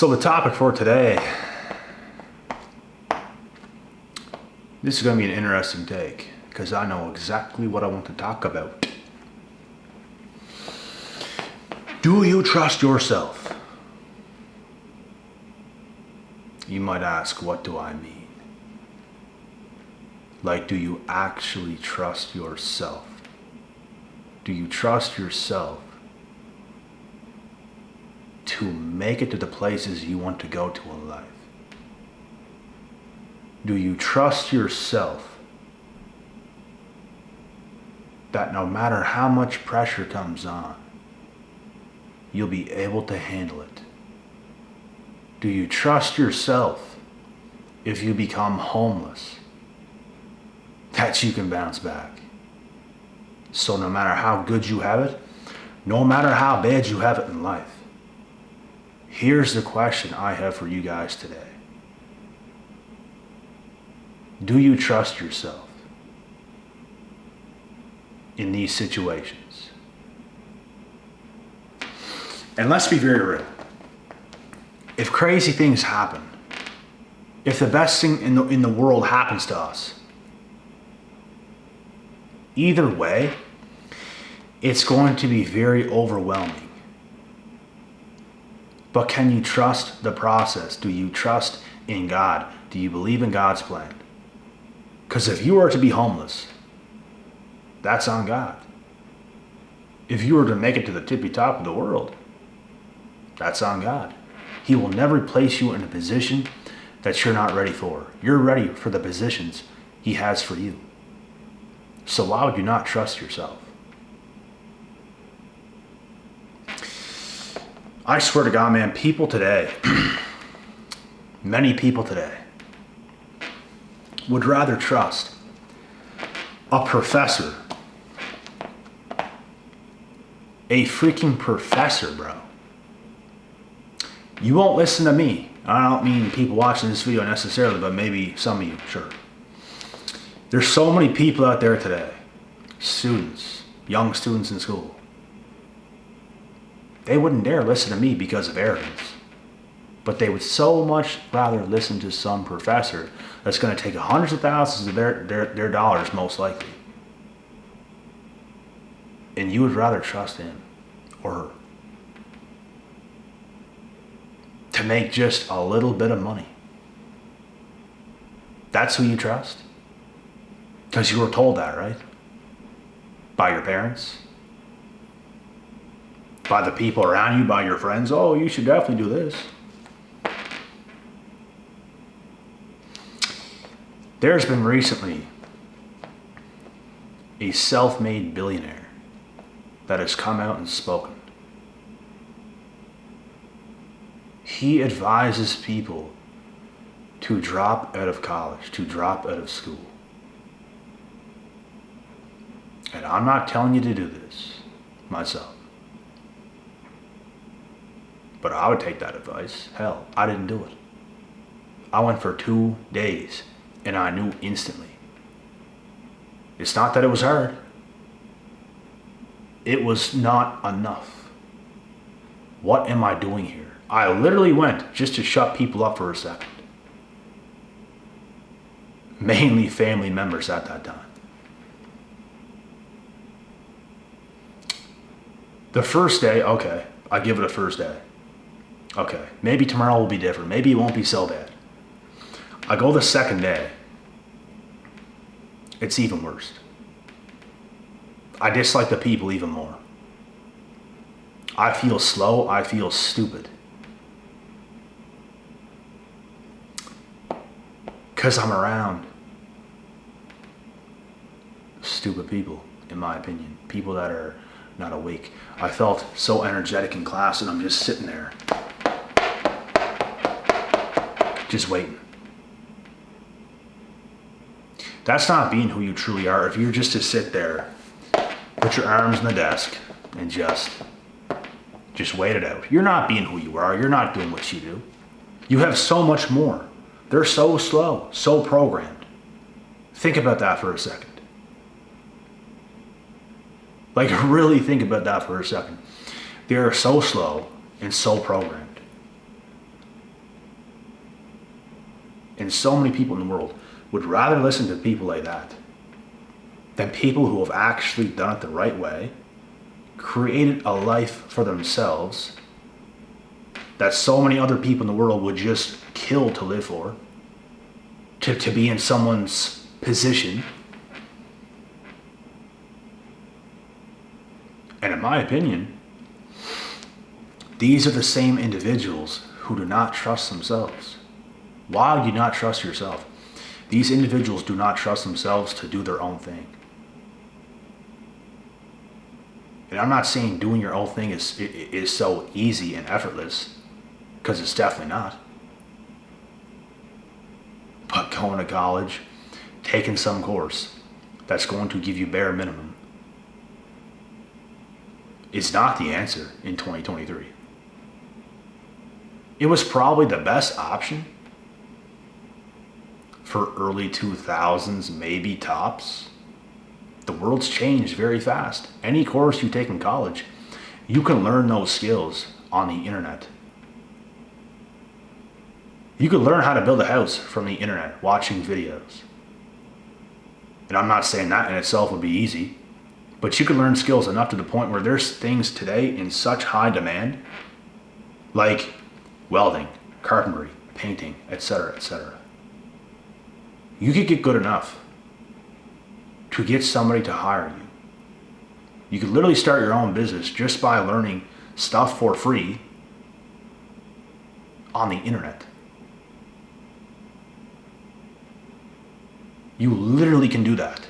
So the topic for today, this is going to be an interesting take because I know exactly what I want to talk about. Do you trust yourself? You might ask, what do I mean? Like, do you actually trust yourself? Do you trust yourself to make it to the places you want to go to in life? Do you trust yourself that no matter how much pressure comes on, you'll be able to handle it? Do you trust yourself if you become homeless that you can bounce back? So no matter how good you have it, no matter how bad you have it in life, here's the question I have for you guys today. Do you trust yourself in these situations? And let's be very real. If crazy things happen, if the best thing in the world happens to us, either way, it's going to be very overwhelming. But can you trust the process? Do you trust in God? Do you believe in God's plan? Because if you were to be homeless, that's on God. If you were to make it to the tippy top of the world, that's on God. He will never place you in a position that you're not ready for. You're ready for the positions He has for you. So why would you not trust yourself? I swear to God, man, people today, many people today, would rather trust a professor, a freaking professor, bro. You won't listen to me. I don't mean people watching this video necessarily, but maybe some of you, sure. There's so many people out there today, students, young students in school. They wouldn't dare listen to me because of arrogance. But they would so much rather listen to some professor that's going to take hundreds of thousands of their dollars, most likely. And you would rather trust him or her to make just a little bit of money. That's who you trust? Because you were told that, right? By your parents? By the people around you, by your friends? Oh, you should definitely do this. There's been recently a self-made billionaire that has come out and spoken. He advises people to drop out of college, to drop out of school. And I'm not telling you to do this myself. But I would take that advice. Hell, I didn't do it. I went for 2 days and I knew instantly. It's not that it was hard. It was not enough. What am I doing here? I literally went just to shut people up for a second. Mainly family members at that time. The first day, okay, I give it a first day. Okay, maybe tomorrow will be different. Maybe it won't be so bad. I go the second day. It's even worse. I dislike the people even more. I feel slow. I feel stupid. Because I'm around stupid people, in my opinion. People that are not awake. I felt so energetic in class and I'm just sitting there. Just waiting. That's not being who you truly are. If you're just to sit there, put your arms on the desk, and just wait it out. You're not being who you are. You're not doing what you do. You have so much more. They're so slow, so programmed. Think about that for a second. Like, really think about that for a second. They are so slow and so programmed. and so many people in the world would rather listen to people like that than people who have actually done it the right way, created a life for themselves that so many other people in the world would just kill to live for, to be in someone's position. And in my opinion, these are the same individuals who do not trust themselves. Why do you not trust yourself? These individuals do not trust themselves to do their own thing. And I'm not saying doing your own thing is so easy and effortless, because it's definitely not. But going to college, taking some course that's going to give you bare minimum is not the answer in 2023. It was probably the best option for early 2000s, maybe tops. The world's changed very fast. Any course you take in college, you can learn those skills on the internet. You could learn how to build a house from the internet, watching videos. And I'm not saying that in itself would be easy, but you can learn skills enough to the point where there's things today in such high demand, like welding, carpentry, painting, etc., etc. You could get good enough to get somebody to hire you. You could literally start your own business just by learning stuff for free on the internet. You literally can do that.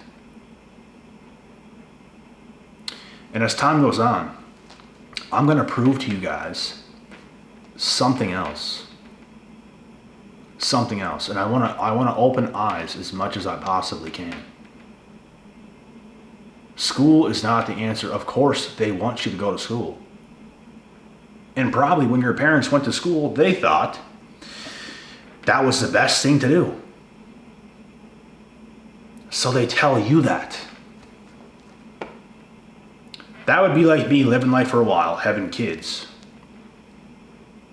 And as time goes on, I'm going to prove to you guys something else. Something else. And I want to open eyes as much as I possibly can. School is not the answer. Of course, they want you to go to school. And probably when your parents went to school, they thought that was the best thing to do. So they tell you that. That would be like me living life for a while, having kids.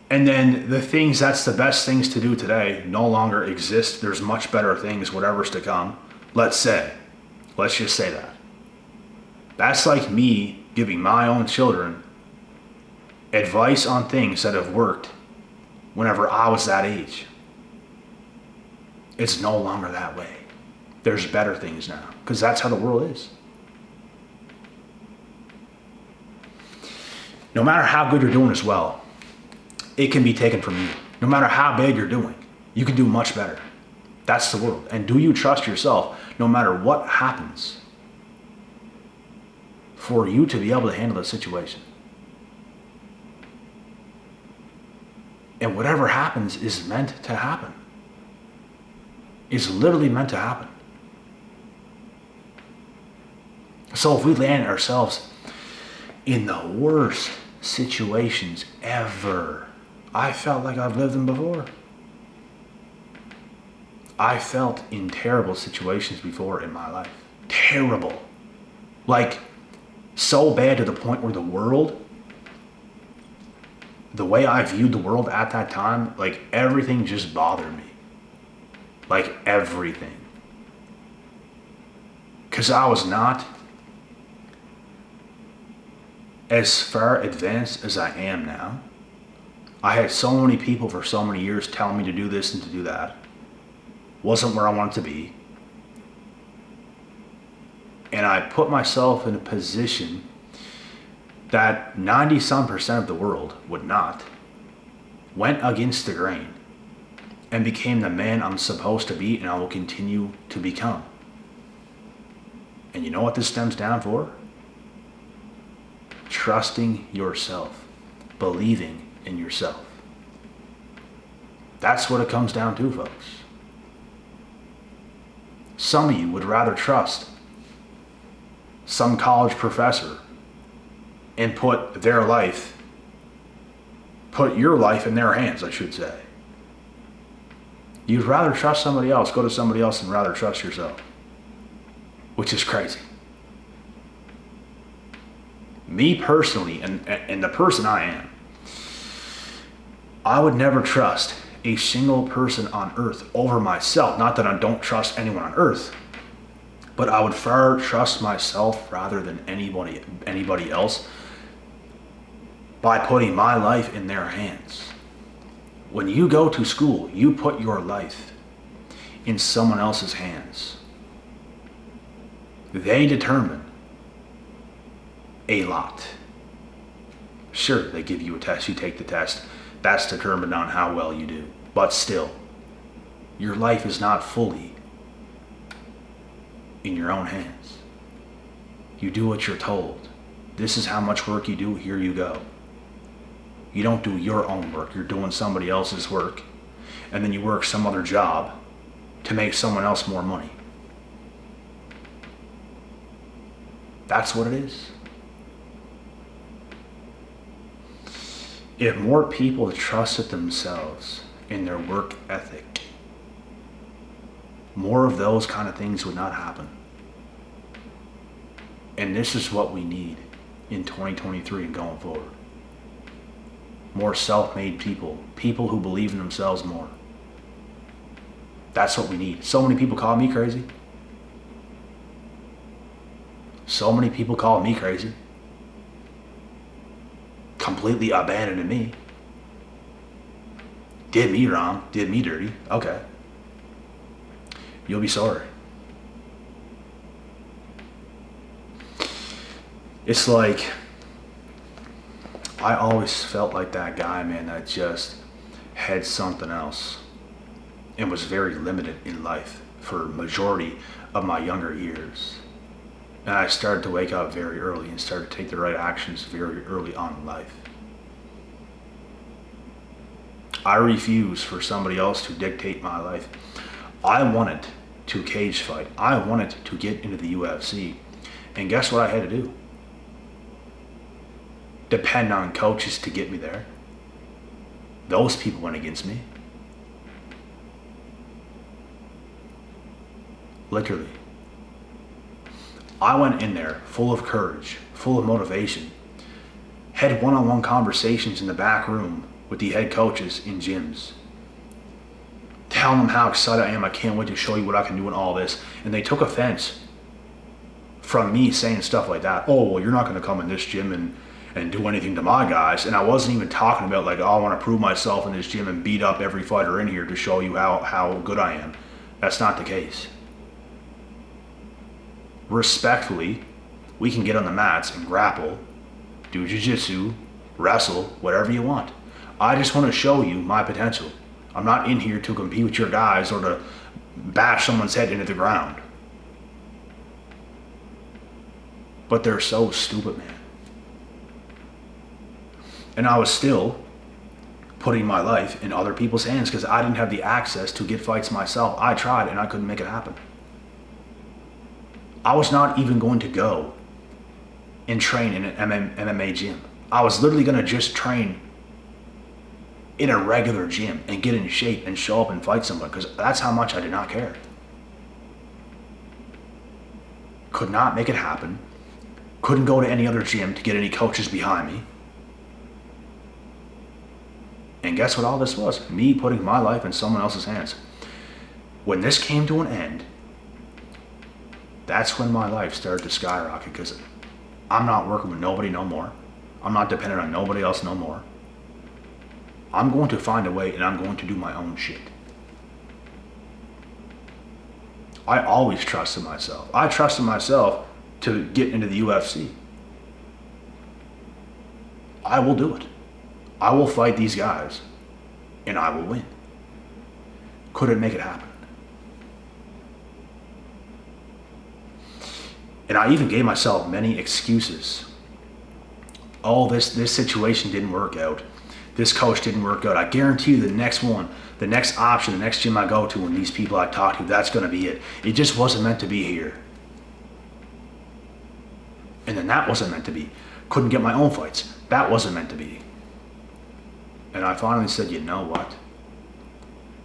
And then the things that's the best things to do today no longer exist. There's much better things, whatever's to come. Let's just say that. That's like me giving my own children advice on things that have worked whenever I was that age. It's no longer that way. There's better things now, because that's how the world is. No matter how good you're doing as well, it can be taken from you. No matter how bad you're doing, you can do much better. That's the world. And do you trust yourself, no matter what happens, for you to be able to handle the situation? And whatever happens is meant to happen. It's literally meant to happen. So if we land ourselves in the worst situations ever, I felt like I've lived them before. I felt in terrible situations before in my life. Terrible. Like, so bad to the point where the world, the way I viewed the world at that time, like everything just bothered me. Like everything. Because I was not as far advanced as I am now. I had so many people for so many years telling me to do this and to do that. Wasn't where I wanted to be. And I put myself in a position that 90% of the world would not. Went against the grain and became the man I'm supposed to be, and I will continue to become. And you know what this stems down for? Trusting yourself, believing in yourself. That's what it comes down to, folks. Some of you would rather trust some college professor and put your life in their hands, I should say. You'd rather trust somebody else, go to somebody else, and rather trust yourself, which is crazy. Me personally, and the person I am, I would never trust a single person on earth over myself. Not that I don't trust anyone on earth, but I would far trust myself rather than anybody else by putting my life in their hands. When you go to school, you put your life in someone else's hands. They determine a lot. Sure, they give you a test, you take the test. That's determined on how well you do. But still, your life is not fully in your own hands. You do what you're told. This is how much work you do, here you go. You don't do your own work, you're doing somebody else's work. And then you work some other job to make someone else more money. That's what it is. If more people trusted themselves in their work ethic, more of those kind of things would not happen. And this is what we need in 2023 and going forward. More self-made people, people who believe in themselves more. That's what we need. So many people call me crazy. So many people call me crazy. Completely abandoned me. Did me wrong, did me dirty. Okay. You'll be sorry. It's like, I always felt like that guy, man, that just had something else and was very limited in life for majority of my younger years. And I started to wake up very early and started to take the right actions very early on in life. I refuse for somebody else to dictate my life. I wanted to cage fight. I wanted to get into the UFC. And guess what I had to do? Depend on coaches to get me there. Those people went against me. Literally. I went in there full of courage, full of motivation, had one-on-one conversations in the back room with the head coaches in gyms, telling them how excited I am, I can't wait to show you what I can do in all this. And they took offense from me saying stuff like that. Oh, well, you're not going to come in this gym and do anything to my guys. And I wasn't even talking about like, oh, I want to prove myself in this gym and beat up every fighter in here to show you how good I am. That's not the case. Respectfully, we can get on the mats and grapple, do jiu-jitsu, wrestle, whatever you want. I just want to show you my potential. I'm not in here to compete with your guys or to bash someone's head into the ground. But they're so stupid, man. And I was still putting my life in other people's hands because I didn't have the access to get fights myself. I tried and I couldn't make it happen. I was not even going to go and train in an MMA gym. I was literally going to just train in a regular gym and get in shape and show up and fight someone because that's how much I did not care. Could not make it happen. Couldn't go to any other gym to get any coaches behind me. And guess what all this was? Me putting my life in someone else's hands. When this came to an end, that's when my life started to skyrocket because I'm not working with nobody no more. I'm not dependent on nobody else no more. I'm going to find a way and I'm going to do my own shit. I always trusted myself. I trusted myself to get into the UFC. I will do it. I will fight these guys and I will win. Couldn't make it happen. And I even gave myself many excuses. Oh, this situation didn't work out. This coach didn't work out. I guarantee you the next one, the next option, the next gym I go to and these people I talk to, that's going to be it. It just wasn't meant to be here. And then that wasn't meant to be. Couldn't get my own fights. That wasn't meant to be. And I finally said, you know what?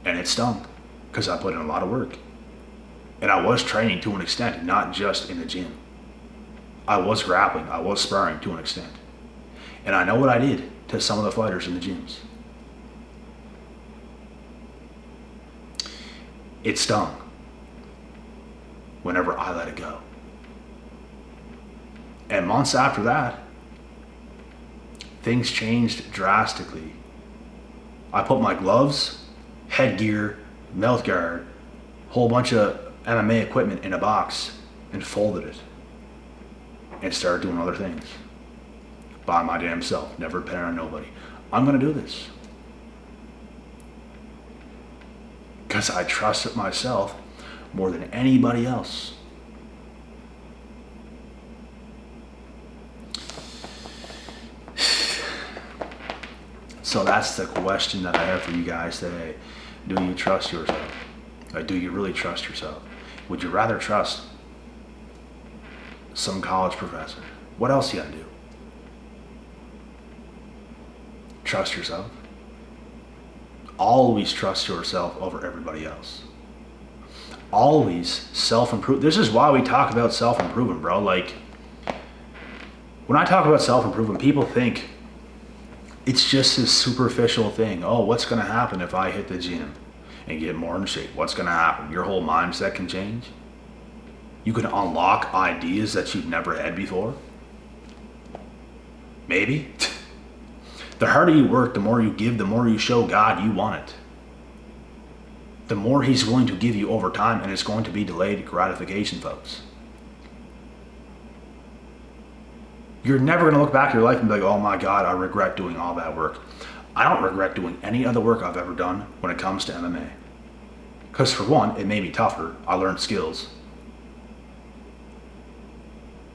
And it stung because I put in a lot of work. And I was training to an extent, not just in the gym. I was grappling, I was sparring to an extent. And I know what I did to some of the fighters in the gyms. It stung whenever I let it go. And months after that, things changed drastically. I put my gloves, headgear, mouth guard, whole bunch of MMA equipment in a box and folded it and started doing other things by my damn self, never depending on nobody. I'm gonna do this because I trusted myself more than anybody else. So that's the question that I have for you guys today. Do you trust yourself? Or do you really trust yourself? Would you rather trust some college professor? What else you gotta do? Trust yourself. Always trust yourself over everybody else. Always self-improve. This is why we talk about self-improvement, bro. Like, when I talk about self-improvement, people think it's just this superficial thing. Oh, what's gonna happen if I hit the gym and get more in shape? What's gonna happen? Your whole mindset can change. You can unlock ideas that you've never had before. Maybe. The harder you work, the more you give, the more you show God you want it. The more He's willing to give you over time, and it's going to be delayed gratification, folks. You're never going to look back at your life and be like, oh my God, I regret doing all that work. I don't regret doing any other work I've ever done when it comes to MMA. Because for one, it made me tougher. I learned skills.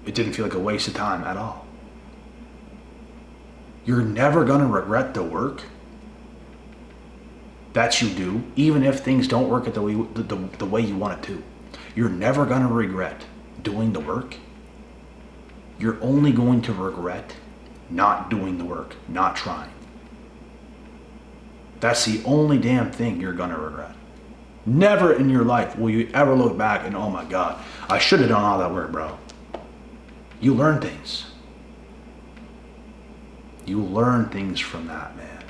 It didn't feel like a waste of time at all. You're never going to regret the work that you do, even if things don't work at the way you want it to. You're never going to regret doing the work. You're only going to regret not doing the work, not trying. That's the only damn thing you're going to regret. Never in your life will you ever look back and, oh my God, I should have done all that work, bro. You learn things. You learn things from that, man.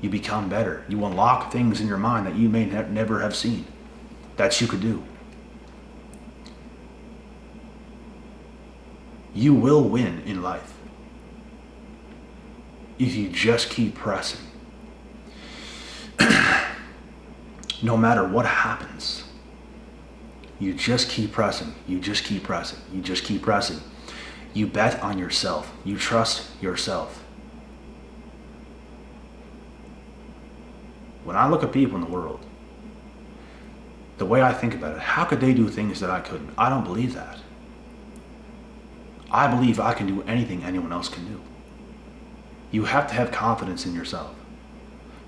You become better. You unlock things in your mind that you may never have seen that you could do. You will win in life if you just keep pressing. No matter what happens, you just keep pressing. You just keep pressing. You just keep pressing. You bet on yourself. You trust yourself. When I look at people in the world, the way I think about it, how could they do things that I couldn't? I don't believe that. I believe I can do anything anyone else can do. You have to have confidence in yourself.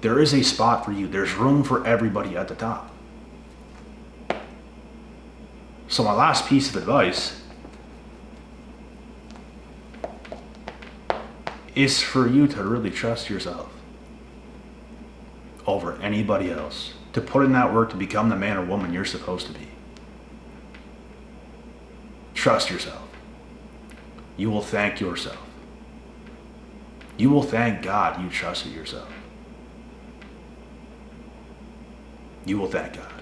There is a spot for you. There's room for everybody at the top. So my last piece of advice is for you to really trust yourself over anybody else, to put in that work to become the man or woman you're supposed to be. Trust yourself. You will thank yourself. You will thank God you trusted yourself. You will thank God.